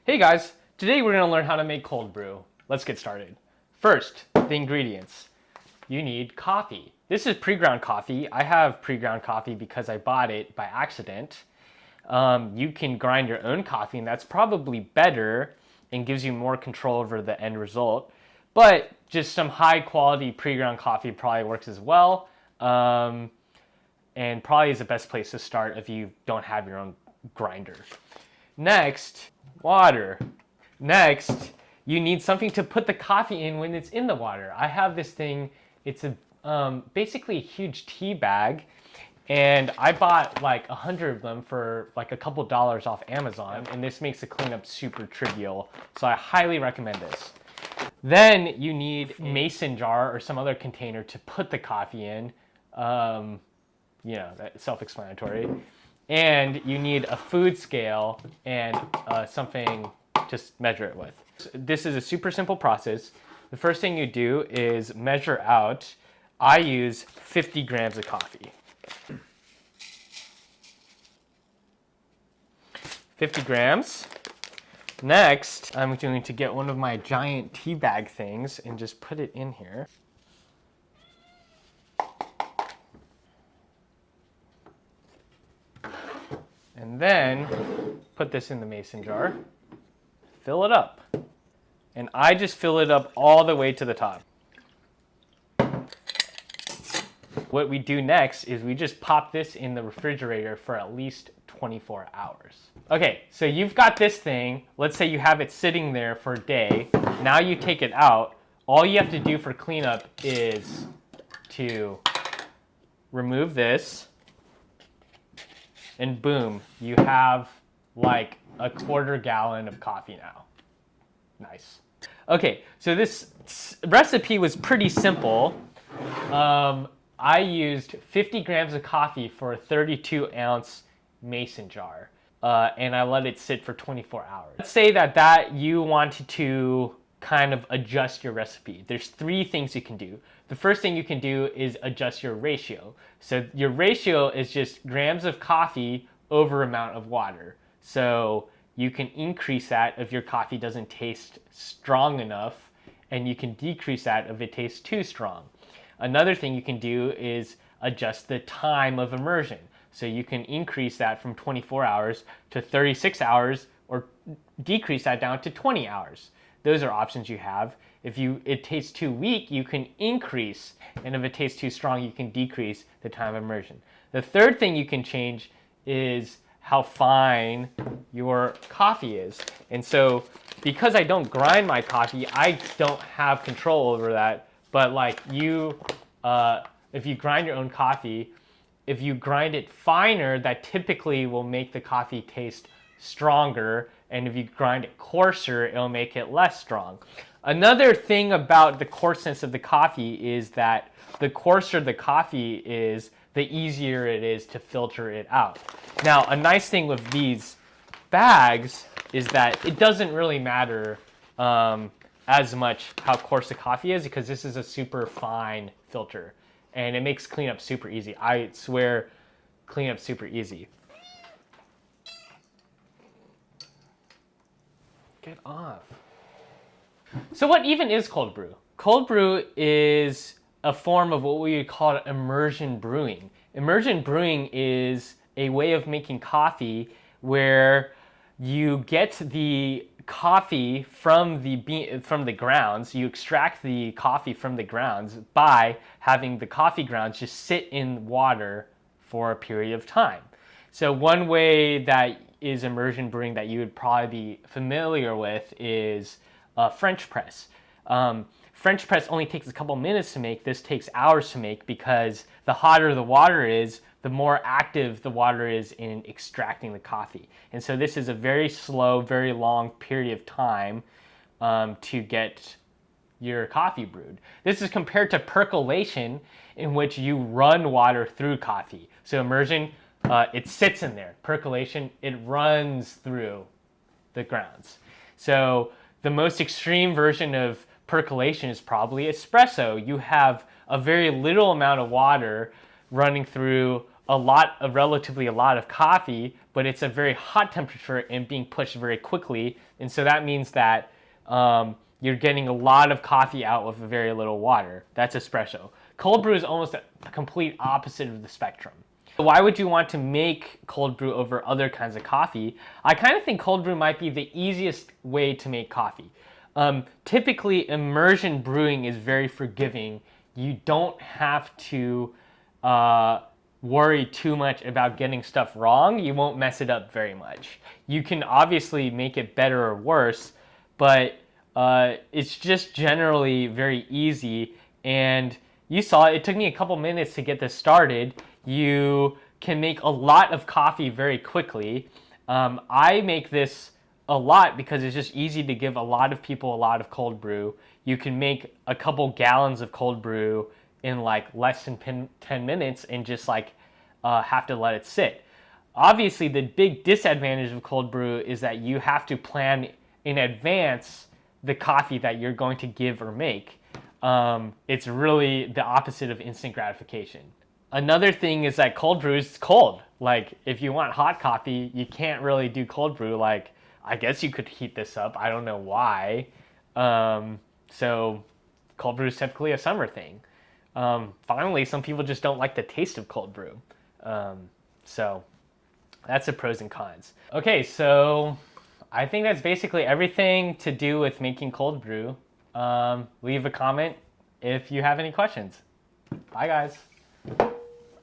Hey guys, today we're going to learn how to make cold brew. Let's get started. First, the ingredients. You need coffee. This is pre-ground coffee. I have pre-ground coffee because I bought it by accident. You can grind your own coffee and that's probably better and gives you more control over the end result. But just some high quality pre-ground coffee probably works as well. And probably is the best place to start if you don't have your own grinder. Next, water. Next, you need something to put the coffee in when it's in the water. I have this thing, it's basically a huge tea bag, and I bought like 100 of them for like a couple dollars off Amazon, and this makes the cleanup super trivial, so I highly recommend this. Then you need a mason jar or some other container to put the coffee in. That's self-explanatory. And you need a food scale and something to measure it with. This is a super simple process. The first thing you do is measure out. I use 50 grams of coffee. 50 grams. Next, I'm going to get one of my giant tea bag things and just put it in here. And then put this in the mason jar, fill it up. And I just fill it up all the way to the top. What we do next is we just pop this in the refrigerator for at least 24 hours. Okay, so you've got this thing. Let's say you have it sitting there for a day. Now you take it out. All you have to do for cleanup is to remove this. And boom, you have like a quarter gallon of coffee now. Nice. Okay, so this recipe was pretty simple. I used 50 grams of coffee for a 32-ounce mason jar, and I let it sit for 24 hours. Let's say that you wanted to kind of adjust your recipe. There's three things you can do. The first thing you can do is adjust your ratio. So your ratio is just grams of coffee over amount of water. So you can increase that if your coffee doesn't taste strong enough, and you can decrease that if it tastes too strong. Another thing you can do is adjust the time of immersion. So you can increase that from 24 hours to 36 hours or decrease that down to 20 hours. Those are options you have. If it tastes too weak, you can increase, and if it tastes too strong, you can decrease the time of immersion. The third thing you can change is how fine your coffee is. And so because I don't grind my coffee, I don't have control over that. But like if you grind your own coffee, if you grind it finer, that typically will make the coffee taste stronger. And if you grind it coarser, it'll make it less strong. Another thing about the coarseness of the coffee is that the coarser the coffee is, the easier it is to filter it out. Now, a nice thing with these bags is that it doesn't really matter as much how coarse the coffee is, because this is a super fine filter and it makes cleanup super easy. I swear, cleanup's super easy. Get off. So what even is cold brew? Cold brew is a form of what we would call immersion brewing. Immersion brewing is a way of making coffee where you get the coffee from the grounds. You extract the coffee from the grounds by having the coffee grounds just sit in water for a period of time. So one way that is immersion brewing that you would probably be familiar with is French press. French press only takes a couple minutes to make. This takes hours to make because the hotter the water is, the more active the water is in extracting the coffee. And so this is a very slow, very long period of time to get your coffee brewed. This is compared to percolation, in which you run water through coffee. So immersion, it sits in there. Percolation, it runs through the grounds. So the most extreme version of percolation is probably espresso. You have a very little amount of water running through relatively a lot of coffee, but it's a very hot temperature and being pushed very quickly. And so that means that you're getting a lot of coffee out with very little water. That's espresso. Cold brew is almost a complete opposite of the spectrum. Why would you want to make cold brew over other kinds of coffee? I kind of think cold brew might be the easiest way to make coffee. Typically, immersion brewing is very forgiving. You don't have to worry too much about getting stuff wrong. You won't mess it up very much. You can obviously make it better or worse, but it's just generally very easy. And you saw it took me a couple minutes to get this started. You can make a lot of coffee very quickly. I make this a lot because it's just easy to give a lot of people a lot of cold brew. You can make a couple gallons of cold brew in like less than 10 minutes and just like have to let it sit. Obviously, the big disadvantage of cold brew is that you have to plan in advance the coffee that you're going to give or make. It's really the opposite of instant gratification. Another thing is that cold brew is cold. Like if you want hot coffee, you can't really do cold brew. Like I guess you could heat this up. I don't know why. So cold brew is typically a summer thing. Finally, some people just don't like the taste of cold brew. So that's the pros and cons. Okay, so I think that's basically everything to do with making cold brew. Leave a comment if you have any questions. Bye, guys.